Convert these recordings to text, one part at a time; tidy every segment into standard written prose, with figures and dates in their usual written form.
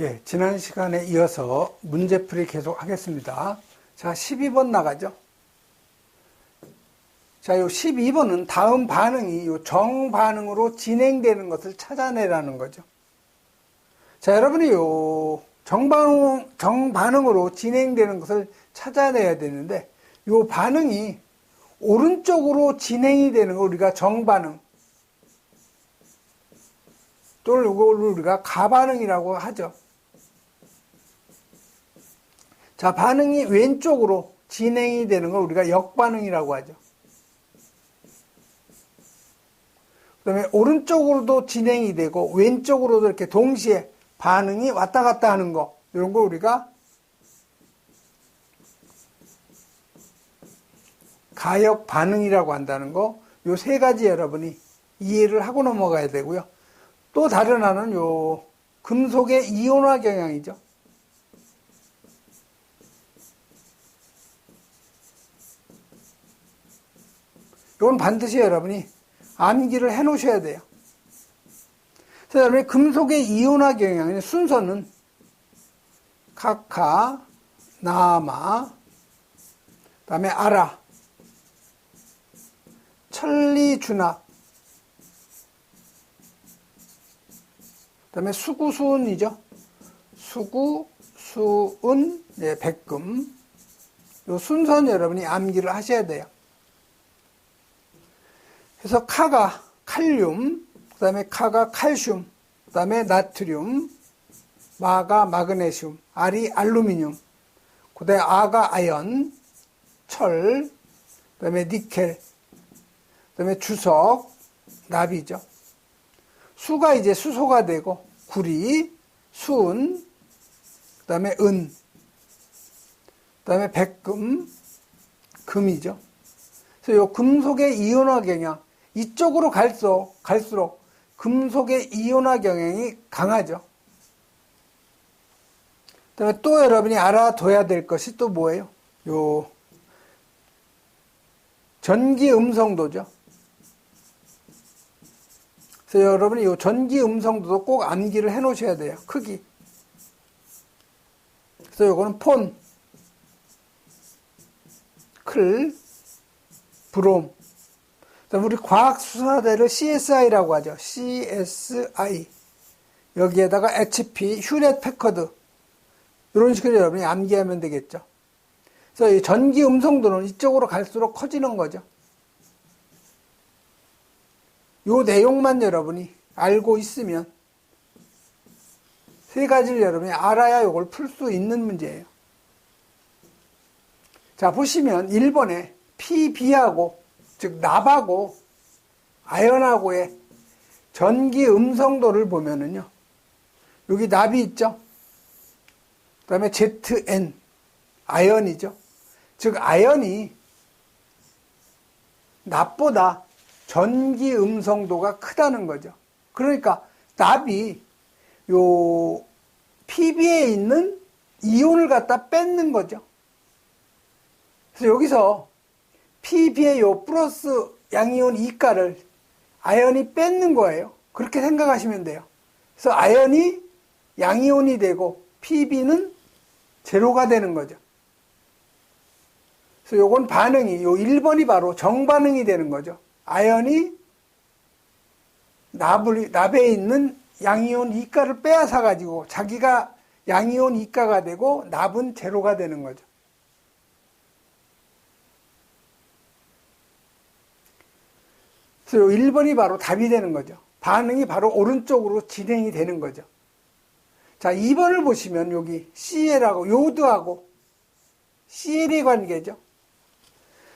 예, 지난 시간에 이어서 문제풀이 계속 하겠습니다. 자, 12번 나가죠. 자, 요 12번은 다음 반응이 요 정반응으로 진행되는 것을 찾아내라는 거죠. 자, 여러분이 요 정반응으로 진행되는 것을 찾아내야 되는데, 요 반응이 오른쪽으로 진행이 되는 거 우리가 정반응, 또는 이걸 우리가 가반응이라고 하죠. 자, 반응이 왼쪽으로 진행이 되는 걸 우리가 역반응이라고 하죠. 그 다음에 오른쪽으로도 진행이 되고 왼쪽으로도 이렇게 동시에 반응이 왔다 갔다 하는 거, 이런 거 우리가 가역 반응이라고 한다는 거, 요 세 가지 여러분이 이해를 하고 넘어가야 되고요. 또 다른 하나는 요 금속의 이온화 경향이죠. 이건 반드시 여러분이 암기를 해 놓으셔야 돼요. 그래서 여러분이 금속의 이온화 경향의 순서는 카카, 나마, 그 다음에 아라, 천리준합, 그 다음에 수구수은이죠. 수구, 수은, 네, 백금. 이 순서는 여러분이 암기를 하셔야 돼요. 그래서 카가 칼륨, 그 다음에 카가 칼슘, 그 다음에 나트륨, 마가 마그네슘, 알이 알루미늄, 그 다음에 아가 아연, 철, 그 다음에 니켈, 그 다음에 주석, 납이죠. 수가 이제 수소가 되고, 구리, 수은, 그 다음에 은, 그 다음에 백금, 금이죠. 그래서 이 금속의 이온화 경향, 이쪽으로 갈수록 금속의 이온화 경향이 강하죠. 그 다음에 또 여러분이 알아둬야 될 것이 또 뭐예요? 요 전기 음성도죠. 그래서 여러분이 요 전기 음성도도 꼭 암기를 해 놓으셔야 돼요. 크기. 그래서 요거는 폰, 클, 브롬. 우리 과학수사대를 CSI라고 하죠. CSI. 여기에다가 HP, 휴렛 패커드. 이런 식으로 여러분이 암기하면 되겠죠. 그래서 이 전기 음성도는 이쪽으로 갈수록 커지는 거죠. 요 내용만 여러분이 알고 있으면 세 가지를 여러분이 알아야 이걸 풀 수 있는 문제예요. 자, 보시면 1번에 PB하고, 즉 납하고 아연하고의 전기 음성도를 보면은요, 여기 납이 있죠. 그 다음에 ZN, 아연이죠. 즉 아연이 납보다 전기 음성도가 크다는 거죠. 그러니까 납이 요 PB에 있는 이온을 갖다 뺏는 거죠. 그래서 여기서 PB의 요 플러스 양이온 이가를 아연이 뺏는 거예요. 그렇게 생각하시면 돼요. 그래서 아연이 양이온이 되고 PB는 제로가 되는 거죠. 그래서 요건 반응이, 요 1번이 바로 정반응이 되는 거죠. 아연이 납에 있는 양이온 이가를 빼앗아 가지고 자기가 양이온 이가가 되고 납은 제로가 되는 거죠. 그래서 1번이 바로 답이 되는 거죠. 반응이 바로 오른쪽으로 진행이 되는 거죠. 자, 2번을 보시면 여기 CL하고 요드하고 CL의 관계죠.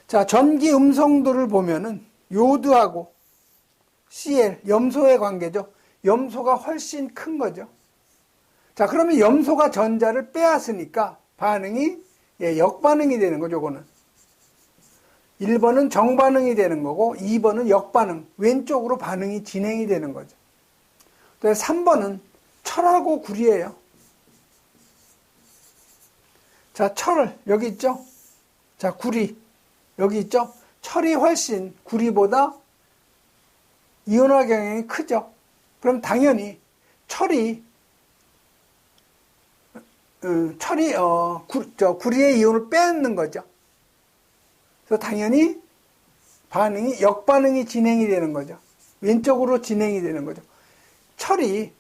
자, 전기 음성도를 보면은 요드하고 CL, 염소의 관계죠. 염소가 훨씬 큰 거죠. 자, 그러면 염소가 전자를 빼앗으니까 반응이 역반응이 되는 거죠, 요거는. 1번은 정반응이 되는 거고 2번은 역반응, 왼쪽으로 반응이 진행이 되는 거죠. 3번은 철하고 구리예요. 자, 철 여기 있죠. 자, 구리 여기 있죠. 철이 훨씬 구리보다 이온화 경향이 크죠. 그럼 당연히 철이 구리의 이온을 빼앗는 거죠. 그래서 당연히 반응이 역반응이 진행이 되는 거죠. 왼쪽으로 진행이 되는 거죠. 철이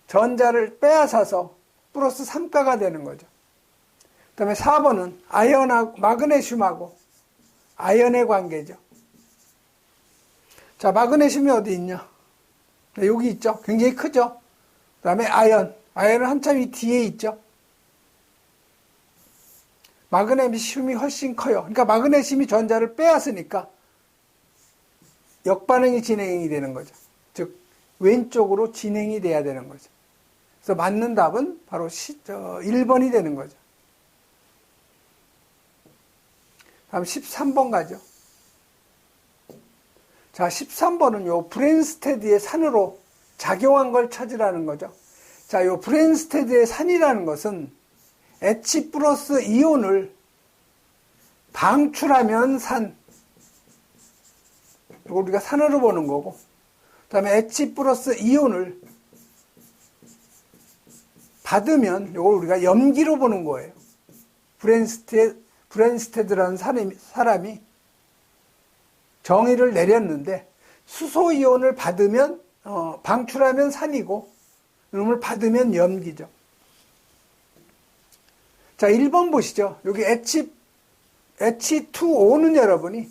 전자를 빼앗아서 플러스 3가가 되는 거죠. 그 다음에 4번은 아연하고 마그네슘하고 아연의 관계죠. 자, 마그네슘이 어디 있냐? 여기 있죠. 굉장히 크죠. 그 다음에 아연은 한참 이 뒤에 있죠. 마그네슘이 훨씬 커요. 그러니까 마그네슘이 전자를 빼앗으니까 역반응이 진행이 되는 거죠. 즉 왼쪽으로 진행이 돼야 되는 거죠. 그래서 맞는 답은 바로 1번이 되는 거죠. 다음 13번 가죠. 자, 13번은 요 브랜스테드의 산으로 작용한 걸 찾으라는 거죠. 자, 요 브랜스테드의 산이라는 것은 H 플러스 이온을 방출하면 산. 이거 우리가 산으로 보는 거고. 그 다음에 H 플러스 이온을 받으면 이걸 우리가 염기로 보는 거예요. 브랜스테드라는 사람이 정의를 내렸는데 수소 이온을 받으면 방출하면 산이고 이놈을 받으면 염기죠. 자, 1번 보시죠. 여기 H2O는 여러분이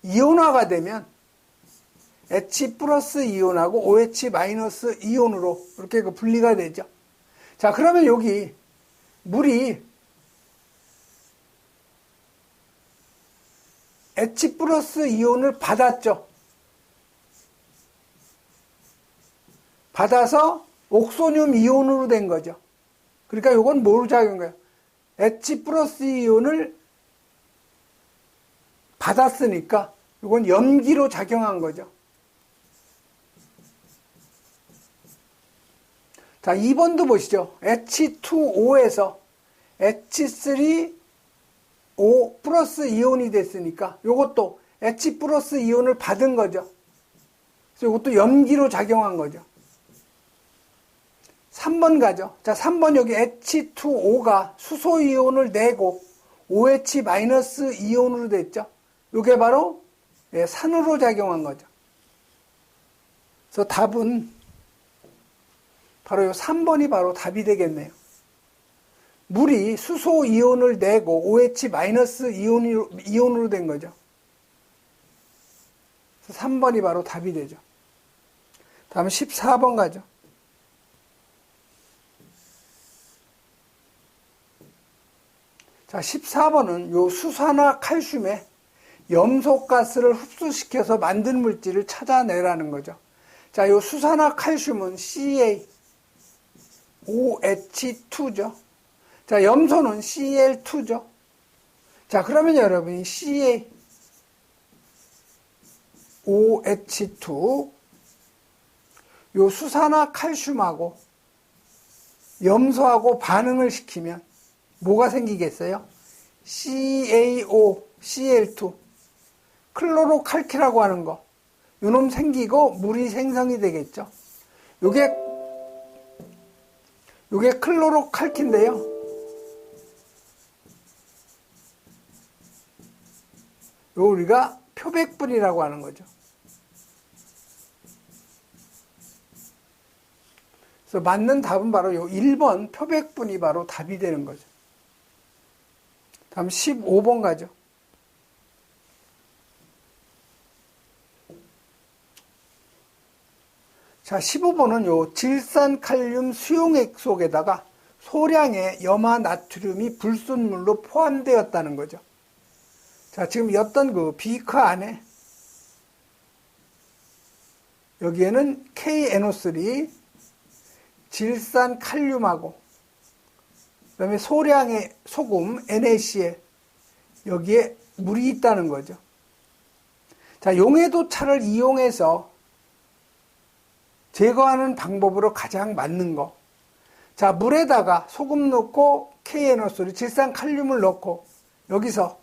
이온화가 되면 H 플러스 이온하고 OH 마이너스 이온으로 이렇게 분리가 되죠. 자, 그러면 여기 물이 H 플러스 이온을 받았죠. 받아서 옥소늄 이온으로 된 거죠. 그러니까 이건 뭐로 작용한 거예요? H 플러스 이온을 받았으니까 이건 염기로 작용한 거죠. 자, 2번도 보시죠. H2O에서 H3O 플러스 이온이 됐으니까 이것도 H 플러스 이온을 받은 거죠. 그래서 이것도 염기로 작용한 거죠. 3번 가죠. 자, 3번 여기 H2O가 수소 이온을 내고 OH 마이너스 이온으로 됐죠. 이게 바로 산으로 작용한 거죠. 그래서 답은 바로 이 3번이 바로 답이 되겠네요. 물이 수소 이온을 내고 OH 마이너스 이온으로 된 거죠. 그래서 3번이 바로 답이 되죠. 다음 14번 가죠. 자, 14번은 요 수산화 칼슘에 염소가스를 흡수시켜서 만든 물질을 찾아내라는 거죠. 자, 요 수산화 칼슘은 CaOH2죠. 자, 염소는 Cl2죠. 자, 그러면 여러분이 CaOH2 요 수산화 칼슘하고 염소하고 반응을 시키면 뭐가 생기겠어요? CaOCl2 클로로칼키라고 하는 거 요놈 생기고 물이 생성이 되겠죠. 요게 클로로칼키인데요. 요 우리가 표백분이라고 하는 거죠. 그래서 맞는 답은 바로 요 1번 표백분이 바로 답이 되는 거죠. 다음 15번 가죠. 자, 15번은 요 질산칼륨 수용액 속에다가 소량의 염화 나트륨이 불순물로 포함되었다는 거죠. 자, 지금 어떤 그 비커 안에 여기에는 KNO3 질산칼륨하고 그 다음에 소량의 소금 NaCl 여기에 물이 있다는 거죠. 자, 용해도차를 이용해서 제거하는 방법으로 가장 맞는 거. 자, 물에다가 소금 넣고 KNO3 질산칼륨을 넣고 여기서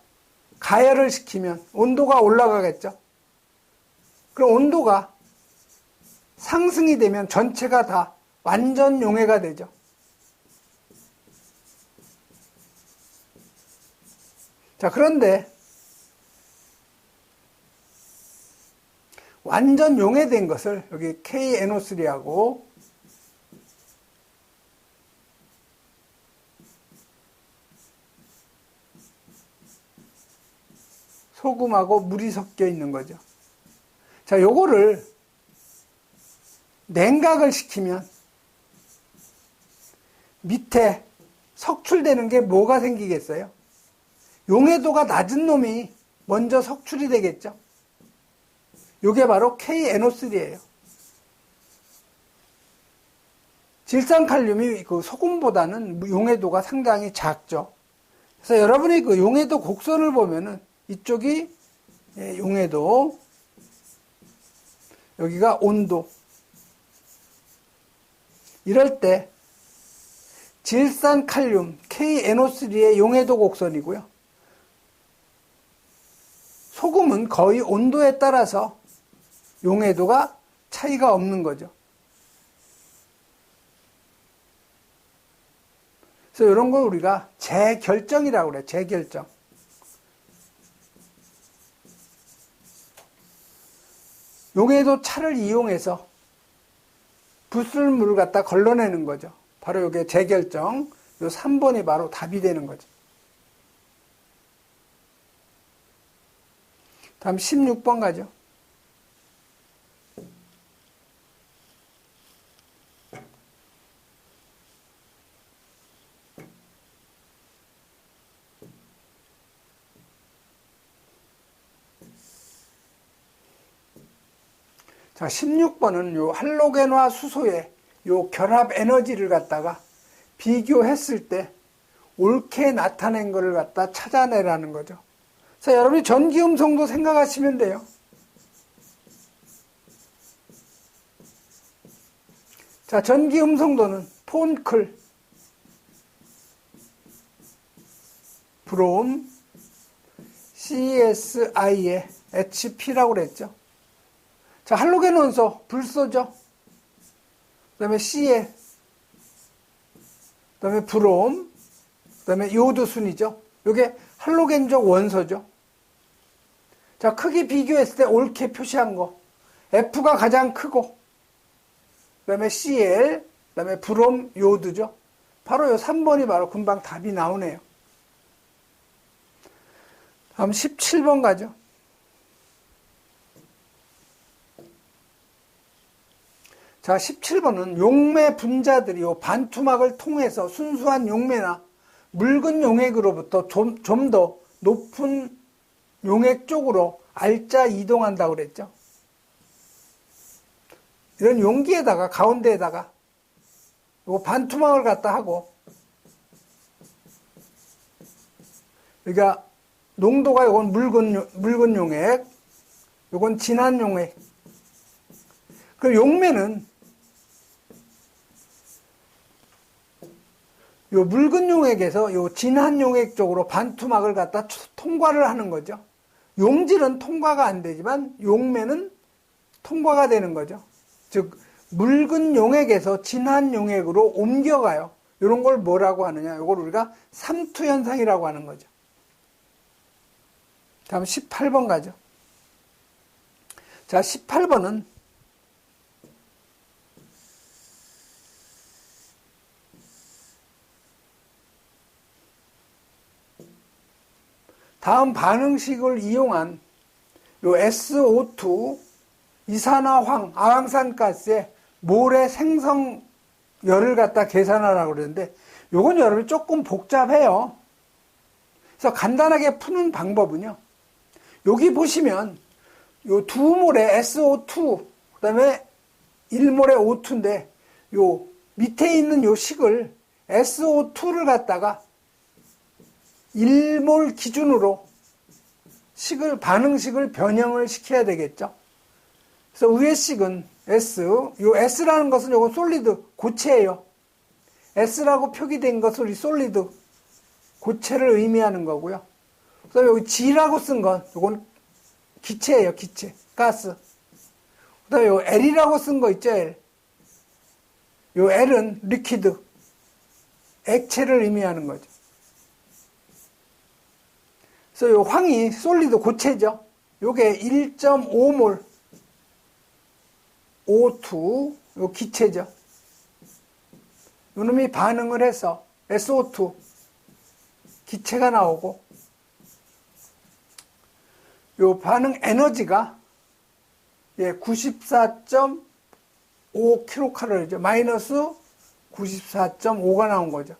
가열을 시키면 온도가 올라가겠죠. 그럼 온도가 상승이 되면 전체가 다 완전 용해가 되죠. 자, 그런데 완전 용해된 것을 여기 KNO3하고 소금하고 물이 섞여 있는 거죠. 자, 요거를 냉각을 시키면 밑에 석출되는 게 뭐가 생기겠어요? 용해도가 낮은 놈이 먼저 석출이 되겠죠. 요게 바로 KNO3예요. 질산칼륨이 그 소금보다는 용해도가 상당히 작죠. 그래서 여러분이 그 용해도 곡선을 보면은 이쪽이 용해도, 여기가 온도. 이럴 때 질산칼륨 KNO3의 용해도 곡선이고요. 소금은 거의 온도에 따라서 용해도가 차이가 없는 거죠. 그래서 이런 걸 우리가 재결정이라고 그래요. 재결정. 용해도 차를 이용해서 불순물을 갖다 걸러내는 거죠. 바로 이게 재결정. 요 3번이 바로 답이 되는 거죠. 다음 16번 가죠. 자, 16번은 요 할로겐화 수소의 요 결합 에너지를 갖다가 비교했을 때 옳게 나타낸 것을 갖다 찾아내라는 거죠. 자, 여러분이 전기음성도 생각하시면 돼요. 자, 전기음성도는 폰클, 브롬, CSI의 HP라고 그랬죠. 자, 할로겐 원소, 불소죠. 그 다음에 C에, 그 다음에 브롬, 그 다음에 요오드 순이죠. 요게 할로겐적 원소죠. 자, 크기 비교했을 때 옳게 표시한 거. F가 가장 크고, 그 다음에 Cl, 그 다음에 브롬, 요오드죠. 바로 요 3번이 바로 금방 답이 나오네요. 다음 17번 가죠. 자, 17번은 용매 분자들이 요 반투막을 통해서 순수한 용매나 묽은 용액으로부터 좀 더 높은 용액 쪽으로 알짜 이동한다고 그랬죠. 이런 용기에다가 가운데에다가 요 반투막을 갖다 하고, 그러니까 농도가 요건 묽은 용액, 요건 진한 용액. 그 용매는 요 묽은 용액에서 요 진한 용액 쪽으로 반투막을 갖다 통과를 하는 거죠. 용질은 통과가 안 되지만 용매는 통과가 되는 거죠. 즉 묽은 용액에서 진한 용액으로 옮겨가요. 이런 걸 뭐라고 하느냐? 이걸 우리가 삼투 현상이라고 하는 거죠. 다음 18번 가죠. 자, 18번은 다음 반응식을 이용한 요 SO2 이산화황, 아황산가스의 몰의 생성열을 갖다 계산하라고 그러는데, 요건 여러분 조금 복잡해요. 그래서 간단하게 푸는 방법은요, 여기 보시면 요 2몰의 SO2, 그 다음에 1몰의 O2인데, 요 밑에 있는 요 식을 SO2를 갖다가 1몰 기준으로 반응식을 변형을 시켜야 되겠죠. 그래서 위의 식은 S, 요 S라는 것은 요건 솔리드, 고체예요. S라고 표기된 것은 이 솔리드, 고체를 의미하는 거고요. 그다음에 여기 G라고 쓴 건 요건 기체예요, 기체, 가스. 그다음에 요 L이라고 쓴 거 있죠, L. 요 L은 리퀴드, 액체를 의미하는 거죠. 그래서 요 황이 솔리드 고체죠. 요게 1.5몰 O2 요 기체죠. 요놈이 반응을 해서 SO2 기체가 나오고 요 반응 에너지가 94.5kcal죠. 마이너스 94.5가 나온 거죠.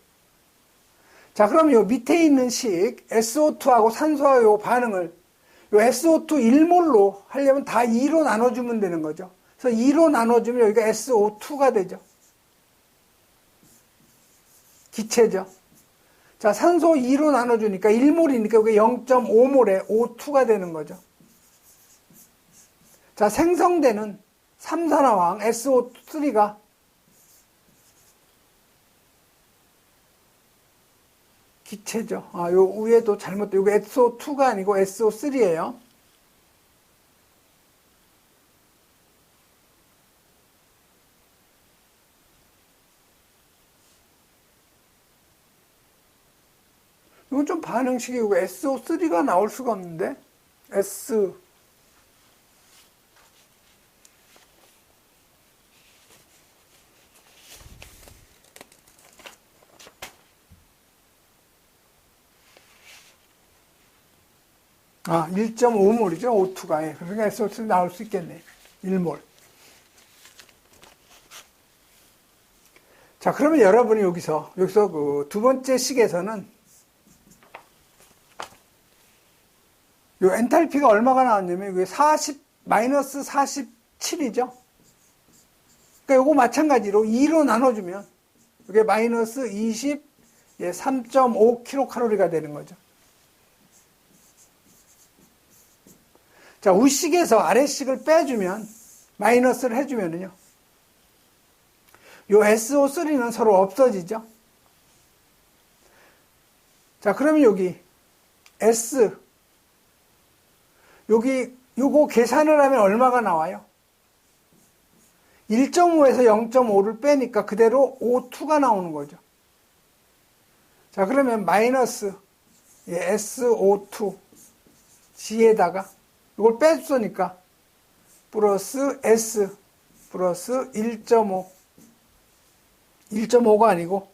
자, 그럼 요 밑에 있는 식 SO2하고 산소와 요 반응을 요 SO2 1몰로 하려면 다 2로 나눠주면 되는 거죠. 그래서 2로 나눠주면 여기가 SO2가 되죠. 기체죠. 자, 산소 2로 나눠주니까 1몰이니까 여기 0.5몰에 O2가 되는 거죠. 자, 생성되는 삼산화황 SO3가 기체죠. 아, 요 위에도 잘못돼. 이거 SO2가 아니고 SO3예요. 이건 좀 반응식이고 SO3가 나올 수가 없는데 아, 1.5몰이죠. O2가. 그러니까 SO3 나올 수 있겠네. 1몰. 자, 그러면 여러분이 여기서 그 두 번째 식에서는 요 엔탈피가 얼마가 나왔냐면 이게 마이너스 47이죠. 그러니까 요거 마찬가지로 2로 나눠주면 이게 마이너스 3.5kcal가 되는 거죠. 자, 우식에서 아래식을 빼주면 마이너스를 해주면은요. 요 SO3는 서로 없어지죠. 자, 그러면 여기 S 요거 계산을 하면 얼마가 나와요? 1.5에서 0.5를 빼니까 그대로 O2가 나오는 거죠. 자, 그러면 마이너스 SO2 G에다가 이걸 빼주니까 플러스 S 플러스 1.5 1.5가 아니고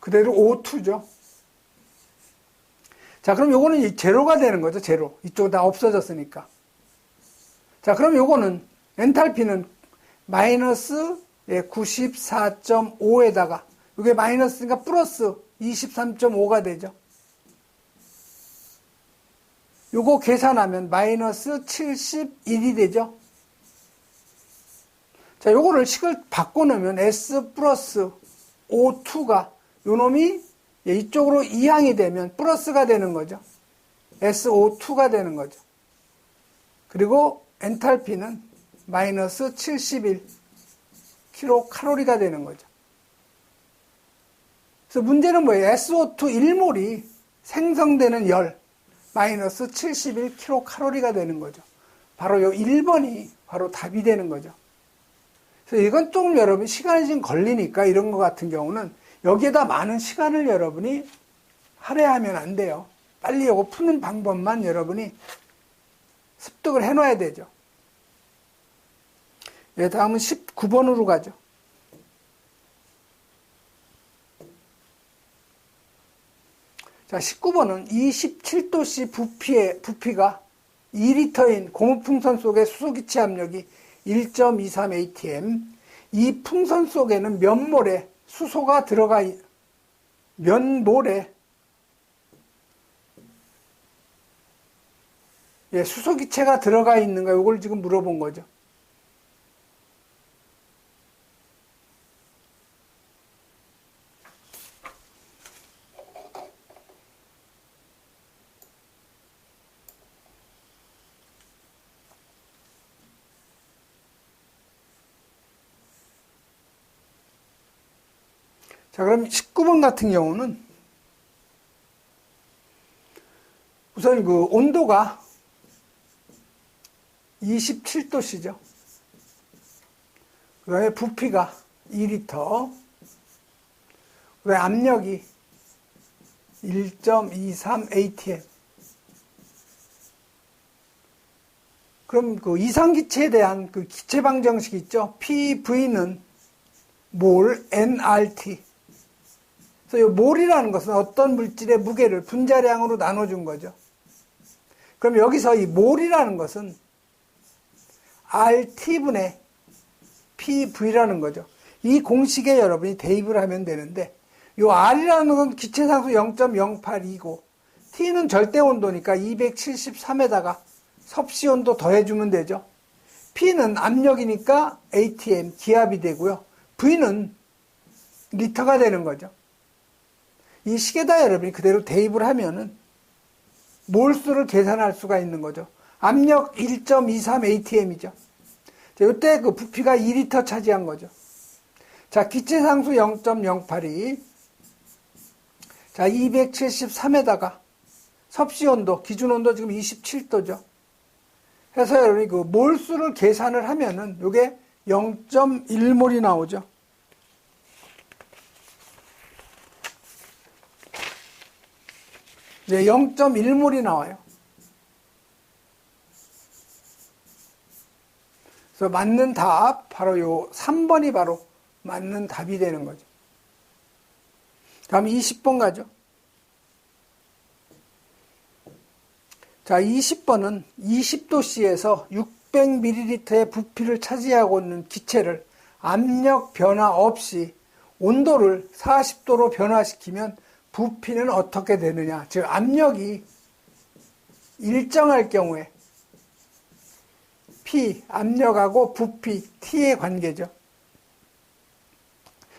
그대로 O2죠. 자, 그럼 요거는 제로가 되는 거죠. 제로. 이쪽 다 없어졌으니까. 자, 그럼 요거는 엔탈피는 마이너스 94.5에다가 이게 마이너스니까 플러스 23.5가 되죠. 요거 계산하면 마이너스 71이 되죠. 자, 요거를 식을 바꿔놓으면 S 플러스 O2가 요놈이 이쪽으로 이항이 되면 플러스가 되는 거죠. SO2가 되는 거죠. 그리고 엔탈피는 마이너스 71kcal가 되는 거죠. 그래서 문제는 뭐예요? SO2 1몰이 생성되는 열 마이너스 71kcal가 되는 거죠. 바로 요 1번이 바로 답이 되는 거죠. 그래서 이건 조금 여러분 시간이 좀 걸리니까 이런 거 같은 경우는 여기에다 많은 시간을 여러분이 할애하면 안 돼요. 빨리 이거 푸는 방법만 여러분이 습득을 해놔야 되죠. 예, 다음은 19번으로 가죠. 자, 19번은 27도씨 부피가 2리터인 고무풍선 속의 수소기체 압력이 1.23atm. 이 풍선 속에는 몇 몰의 수소가 몇 몰의 수소기체가 들어가 있는가, 이걸 지금 물어본 거죠. 자, 그럼 19번 같은 경우는 우선 그 온도가 27도씨죠. 그 다음에 부피가 2리터. 그 다음에 압력이 1.23 atm. 그럼 그 이상기체에 대한 그 기체 방정식 있죠? PV는 몰 nRT. 그래서 이 몰이라는 것은 어떤 물질의 무게를 분자량으로 나눠준 거죠. 그럼 여기서 이 몰이라는 것은 RT분의 PV라는 거죠. 이 공식에 여러분이 대입을 하면 되는데, 이 R이라는 건 기체상수 0.082고, T는 절대온도니까 273에다가 섭씨온도 더해주면 되죠. P는 압력이니까 ATM, 기압이 되고요. V는 리터가 되는 거죠. 이 식에다 여러분이 그대로 대입을 하면은 몰수를 계산할 수가 있는 거죠. 압력 1.23 atm이죠. 이때 그 부피가 2리터 차지한 거죠. 자, 기체상수 0.082. 자, 273에다가 섭씨온도, 기준온도 지금 27도죠. 해서 여러분이 그 몰수를 계산을 하면은 요게 0.1몰이 나오죠. 네, 0.1몰이 나와요. 그래서 맞는 답, 바로 요 3번이 바로 맞는 답이 되는 거죠. 다음 20번 가죠. 자, 20번은 20도씨에서 600ml의 부피를 차지하고 있는 기체를 압력 변화 없이 온도를 40도로 변화시키면 부피는 어떻게 되느냐. 즉, 압력이 일정할 경우에 P, 압력하고 부피, T의 관계죠.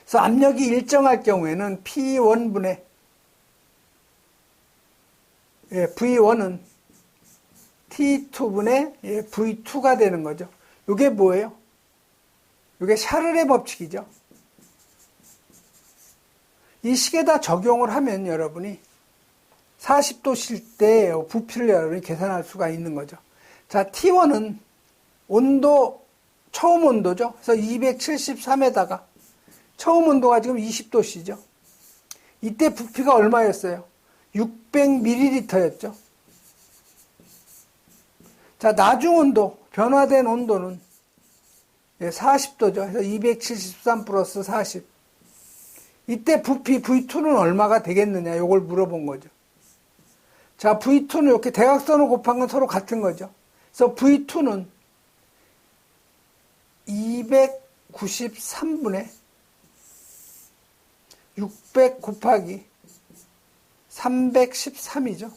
그래서 압력이 일정할 경우에는 P1분의 V1은 T2분의 V2가 되는 거죠. 이게 뭐예요? 이게 샤를의 법칙이죠. 이 식에다 적용을 하면 여러분이 40도실 때 부피를 여러분이 계산할 수가 있는 거죠. 자, T1은 온도, 처음 온도죠. 그래서 273에다가 처음 온도가 지금 20도씨죠. 이때 부피가 얼마였어요? 600ml였죠. 자, 나중 온도, 변화된 온도는 40도죠. 그래서 273 플러스 40. 이때 부피 V2는 얼마가 되겠느냐, 이걸 물어본 거죠. 자, V2는 이렇게 대각선을 곱한 건 서로 같은 거죠. 그래서 V2는 293분의 600 곱하기 313이죠.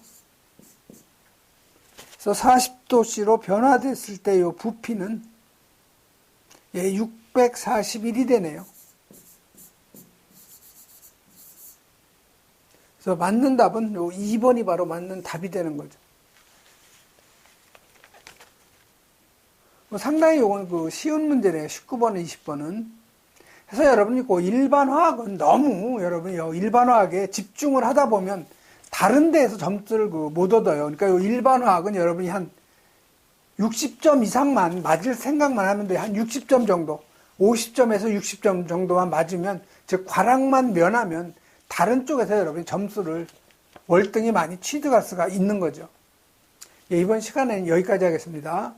그래서 40도씨로 변화됐을 때 이 부피는 641이 되네요. 그래서 맞는 답은 요 2번이 바로 맞는 답이 되는 거죠. 상당히 요건 그 쉬운 문제네요. 19번, 20번은. 그래서 여러분이 그 일반화학은 너무 여러분이 일반화학에 집중을 하다 보면 다른 데에서 점수를 못 얻어요. 그러니까 요 일반화학은 여러분이 한 60점 이상만 맞을 생각만 하면 돼요. 한 60점 정도. 50점에서 60점 정도만 맞으면, 즉, 과락만 면하면 다른 쪽에서 여러분이 점수를 월등히 많이 취득할 수가 있는 거죠. 이번 시간에는 여기까지 하겠습니다.